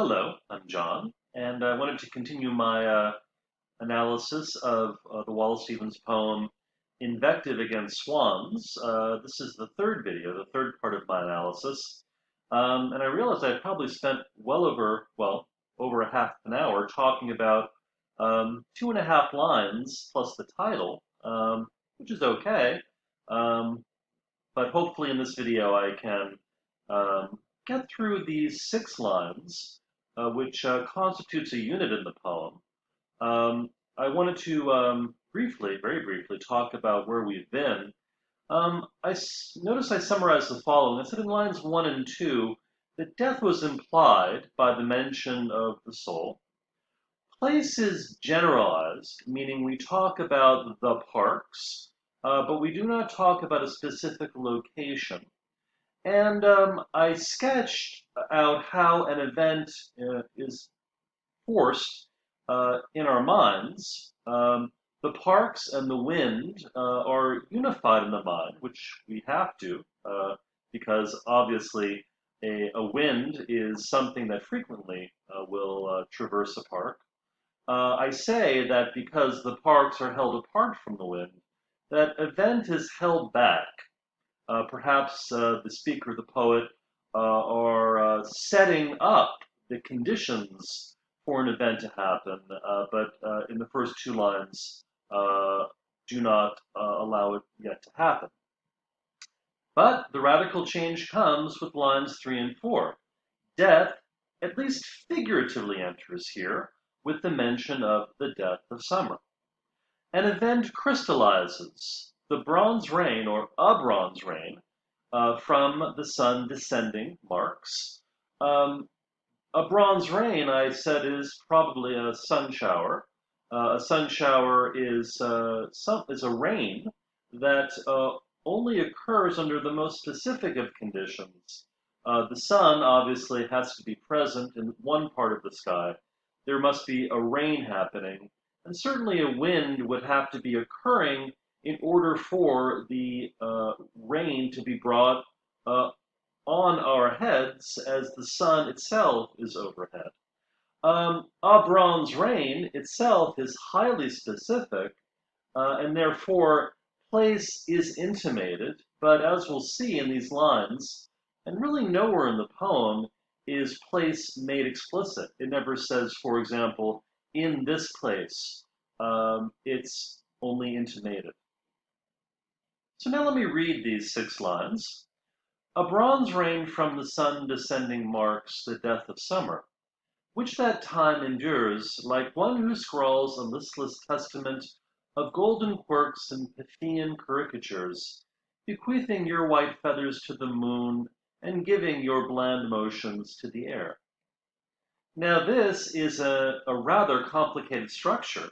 Hello, I'm John, and I wanted to continue my analysis of the Wallace Stevens poem Invective against Swans. This is the third video, the third part of my analysis. And I realized I probably spent over a half an hour talking about 2.5 lines plus the title, which is okay. Um, but hopefully in this video I can get through these 6 lines, which constitutes a unit in the poem. I wanted to very briefly, talk about where we've been. Notice I summarized the following. I said in lines 1 and 2 that death was implied by the mention of the soul. Place is generalized, meaning we talk about the parks, but we do not talk about a specific location. And I sketched out how an event is forced in our minds. The parks and the wind are unified in the mind, which we have to, because obviously a wind is something that frequently will traverse a park. I say that because the parks are held apart from the wind, that event is held back. Perhaps the speaker, the poet, are setting up the conditions for an event to happen, but in the first 2 lines do not allow it yet to happen. But the radical change comes with lines 3 and 4. Death, at least figuratively, enters here with the mention of the death of summer. An event crystallizes, the bronze rain or a bronze rain from the sun descending marks. A bronze rain, I said, is probably a sun shower. A sun shower is a rain that only occurs under the most specific of conditions. The sun obviously has to be present in one part of the sky. There must be a rain happening, and certainly a wind would have to be occurring in order for the rain to be brought on our heads as the sun itself is overhead. A bronze rain itself is highly specific, and therefore place is intimated, but as we'll see in these lines, and really nowhere in the poem is place made explicit. It never says, for example, in this place. It's only intimated. So now let me read these 6 lines. A bronze rain from the sun descending marks the death of summer, which that time endures, like one who scrawls a listless testament of golden quirks and Pythian caricatures, bequeathing your white feathers to the moon and giving your bland motions to the air. Now this is a rather complicated structure.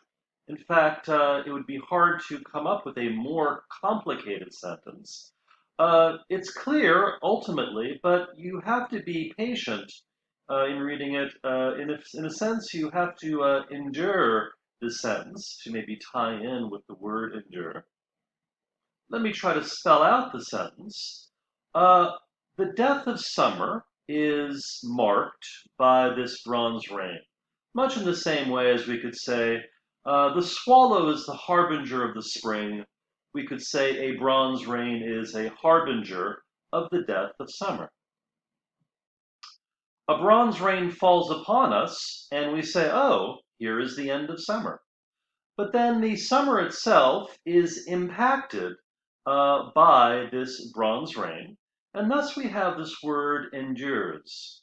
In fact, it would be hard to come up with a more complicated sentence. It's clear ultimately, but you have to be patient in reading it. In a sense, you have to endure the sentence to maybe tie in with the word endure. Let me try to spell out the sentence. The death of summer is marked by this bronze rain, much in the same way as we could say, the swallow is the harbinger of the spring. We could say a bronze rain is a harbinger of the death of summer. A bronze rain falls upon us, and we say, oh, here is the end of summer. But then the summer itself is impacted by this bronze rain, and thus we have this word endures.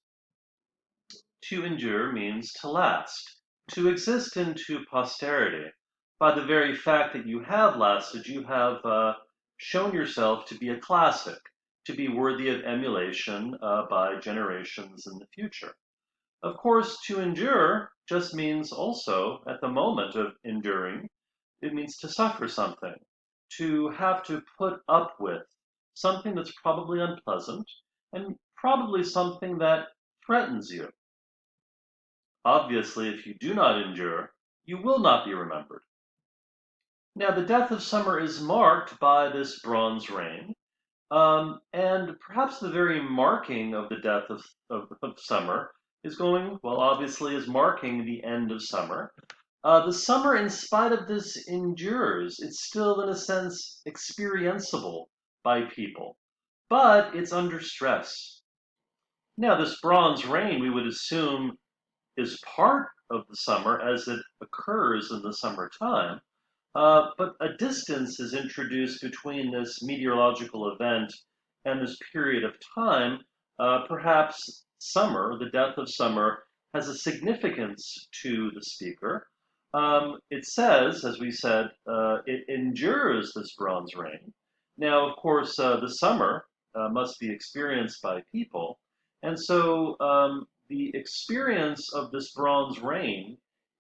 To endure means to last, to exist into posterity. By the very fact that you have lasted, you have shown yourself to be a classic, to be worthy of emulation by generations in the future. Of course, to endure just means also, at the moment of enduring, it means to suffer something, to have to put up with something that's probably unpleasant and probably something that threatens you. Obviously, if you do not endure, you will not be remembered. Now, the death of summer is marked by this bronze rain, and perhaps the very marking of the death of summer is going, well, obviously is marking the end of summer. The summer, in spite of this, endures. It's still, in a sense, experienceable by people, but it's under stress. Now, this bronze rain, we would assume, is part of the summer as it occurs in the summertime. But a distance is introduced between this meteorological event and this period of time. Perhaps summer, the death of summer, has a significance to the speaker. It says, as we said, it endures this bronze rain. Now, of course, the summer must be experienced by people. And so the experience of this bronze rain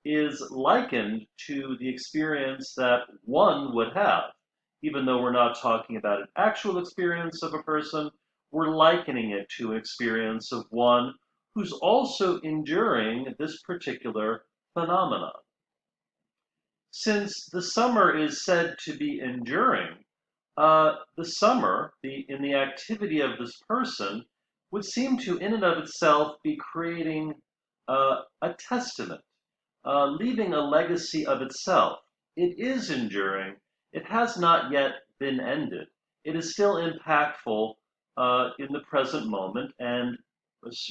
is likened to the experience that one would have. Even though we're not talking about an actual experience of a person, we're likening it to an experience of one who's also enduring this particular phenomenon. Since the summer is said to be enduring, the summer, in the activity of this person, would seem to, in and of itself, be creating a testament, leaving a legacy of itself. It is enduring. It has not yet been ended. It is still impactful in the present moment, and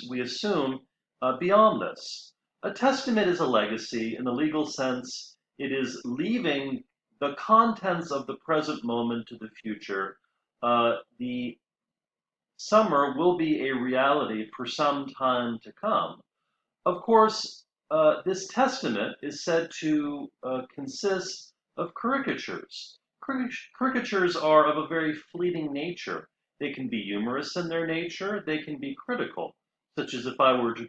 we assume beyond this. A testament is a legacy. In the legal sense, it is leaving the contents of the present moment to the future. The summer will be a reality for some time to come. Of course, this testament is said to consist of caricatures. Caricatures are of a very fleeting nature. They can be humorous in their nature, they can be critical, such as if I were to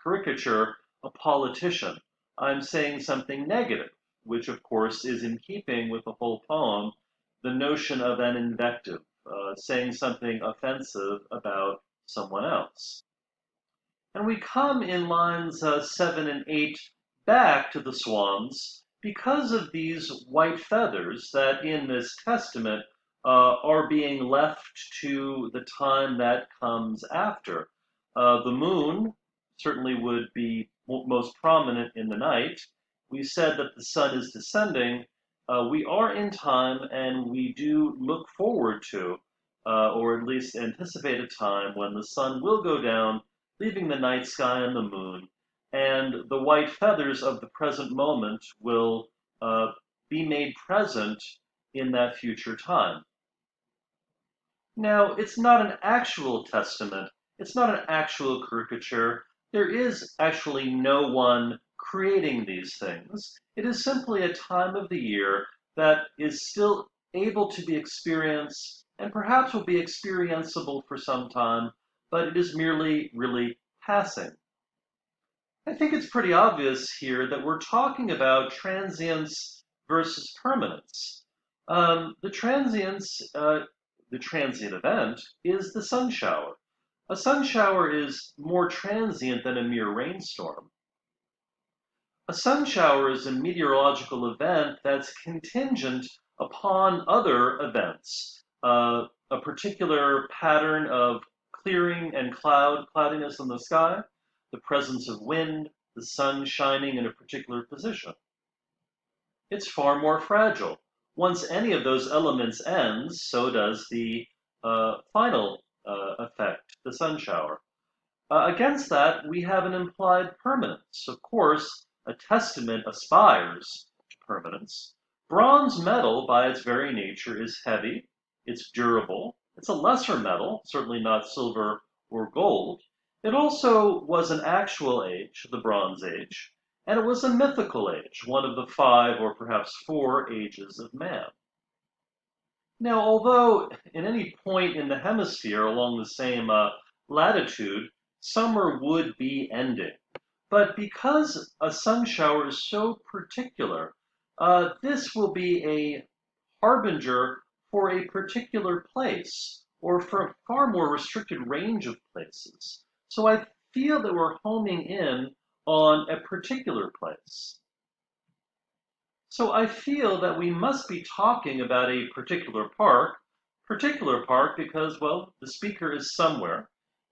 caricature a politician, I'm saying something negative, which of course is in keeping with the whole poem, the notion of an invective, saying something offensive about someone else. And we come in lines 7 and 8 back to the swans because of these white feathers that in this testament are being left to the time that comes after. The moon certainly would be most prominent in the night. We said that the sun is descending. We are in time and we do look forward to, or at least anticipate a time when the sun will go down, leaving the night sky and the moon, and the white feathers of the present moment will be made present in that future time. Now, it's not an actual testament, it's not an actual caricature. There is actually no one creating these things. It is simply a time of the year that is still able to be experienced and perhaps will be experienceable for some time, but it is merely really passing. I think it's pretty obvious here that we're talking about transience versus permanence. The transience, the transient event, is the sun shower. A sun shower is more transient than a mere rainstorm. A sun shower is a meteorological event that's contingent upon other events, a particular pattern of clearing and cloudiness in the sky, the presence of wind, the sun shining in a particular position. It's far more fragile. Once any of those elements ends, so does the final effect, the sun shower. Against that, we have an implied permanence. Of course, a testament aspires to permanence. Bronze metal, by its very nature, is heavy, it's durable, it's a lesser metal, certainly not silver or gold. It also was an actual age, the Bronze Age, and it was a mythical age, one of the 5 or perhaps 4 ages of man. Now, although in any point in the hemisphere along the same latitude, summer would be ending. But because a sun shower is so particular, this will be a harbinger for a particular place or for a far more restricted range of places. So I feel that we're homing in on a particular place. So I feel that we must be talking about a particular park because, well, the speaker is somewhere.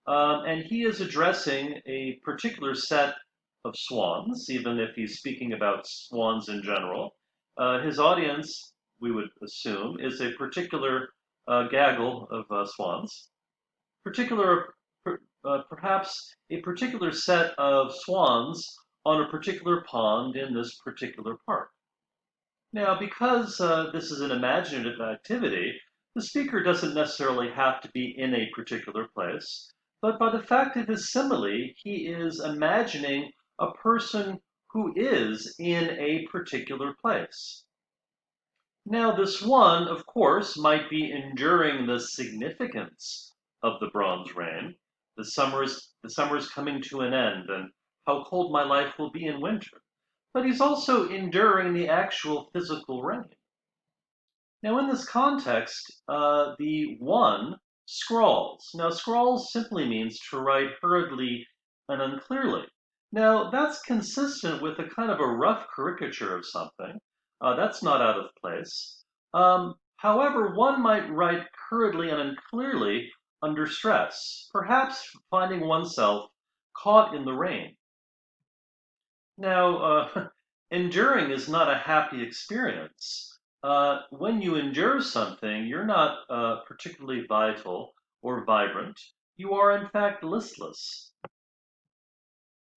And he is addressing a particular set of swans, even if he's speaking about swans in general. His audience, we would assume, is a particular gaggle of swans, particular, perhaps a particular set of swans on a particular pond in this particular park. Now, because this is an imaginative activity, the speaker doesn't necessarily have to be in a particular place, but by the fact of his simile, he is imagining a person who is in a particular place. Now, this one, of course, might be enduring the significance of the bronze rain. The summer is coming to an end, and how cold my life will be in winter. But he's also enduring the actual physical rain. Now, in this context, the one scrawls. Now, scrawls simply means to write hurriedly and unclearly. Now, that's consistent with a kind of a rough caricature of something. That's not out of place. However, one might write hurriedly and unclearly under stress, perhaps finding oneself caught in the rain. Now, enduring is not a happy experience. When you endure something, you're not particularly vital or vibrant. You are, in fact, listless.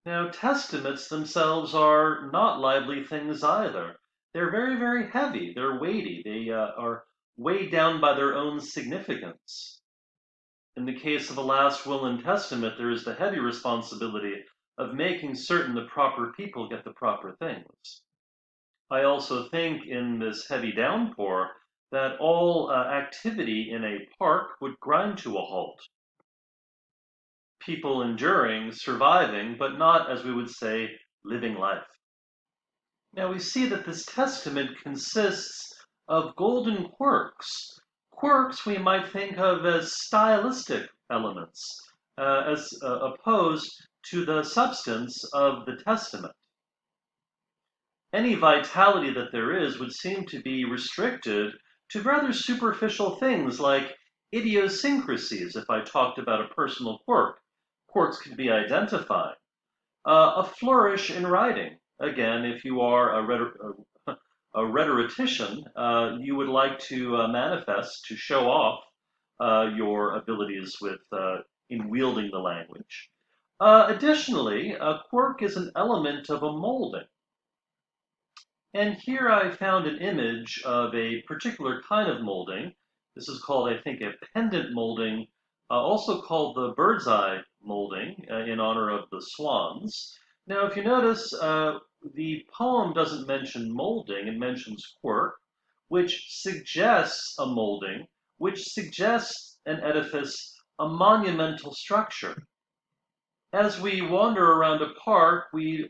Now, testaments themselves are not lively things either. They're very, very heavy. They're weighty. They are weighed down by their own significance. In the case of a last will and testament, there is the heavy responsibility of making certain the proper people get the proper things. I also think in this heavy downpour that all activity in a park would grind to a halt. People enduring, surviving, but not, as we would say, living life. Now we see that this testament consists of golden quirks. Quirks we might think of as stylistic elements, as opposed to the substance of the testament. Any vitality that there is would seem to be restricted to rather superficial things like idiosyncrasies. If I talked about a personal quirk, quirks could be identified. A flourish in writing. Again, if you are a rhetorician, you would like to manifest, to show off your abilities in wielding the language. Additionally, a quirk is an element of a molding. And here I found an image of a particular kind of molding. This is called, I think, a pendant molding, also called the bird's eye molding in honor of the swans. Now, if you notice, the poem doesn't mention molding, it mentions quirk, which suggests a molding, which suggests an edifice, a monumental structure. As we wander around a park, we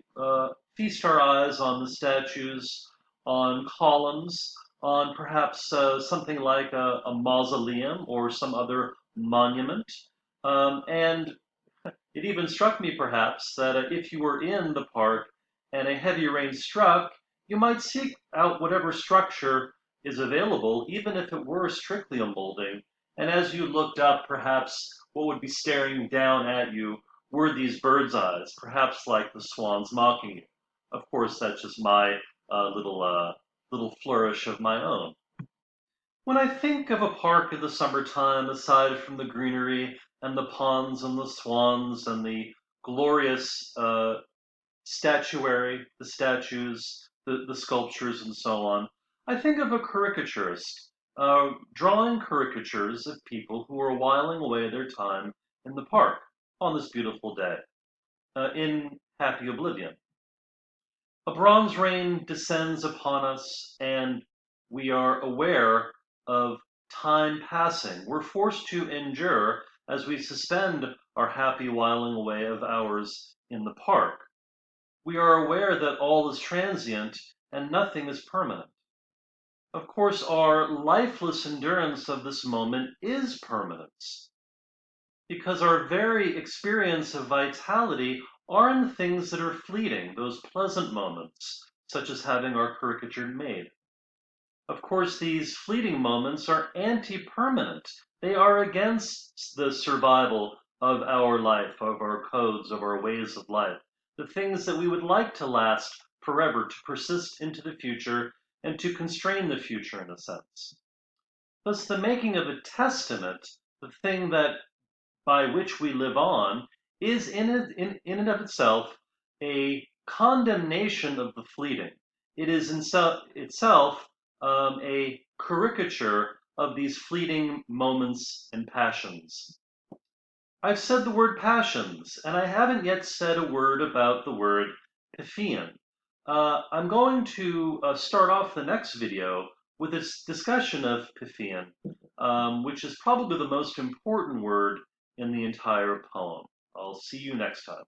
feast our eyes on the statues, on columns, on perhaps something like a mausoleum or some other monument. And it even struck me perhaps that if you were in the park and a heavy rain struck, you might seek out whatever structure is available, even if it were strictly a molding. And as you looked up, perhaps what would be staring down at you were these bird's eyes, perhaps like the swans mocking you. Of course, that's just my little flourish of my own. When I think of a park in the summertime, aside from the greenery and the ponds and the swans and the glorious statuary, the statues, the sculptures, and so on, I think of a caricaturist drawing caricatures of people who are whiling away their time in the park on this beautiful day, in happy oblivion. A bronze rain descends upon us, and we are aware of time passing. We're forced to endure as we suspend our happy whiling away of hours in the park. We are aware that all is transient and nothing is permanent. Of course, our lifeless endurance of this moment is permanence, because our very experience of vitality are in the things that are fleeting, those pleasant moments, such as having our caricature made. Of course, these fleeting moments are anti-permanent. They are against the survival of our life, of our codes, of our ways of life, the things that we would like to last forever, to persist into the future, and to constrain the future in a sense. Thus, the making of a testament, the thing that by which we live on, is in and of itself a condemnation of the fleeting. It is in itself a caricature of these fleeting moments and passions. I've said the word passions, and I haven't yet said a word about the word Pythian. I'm going to start off the next video with this discussion of Pythian, which is probably the most important word in the entire poem. I'll see you next time.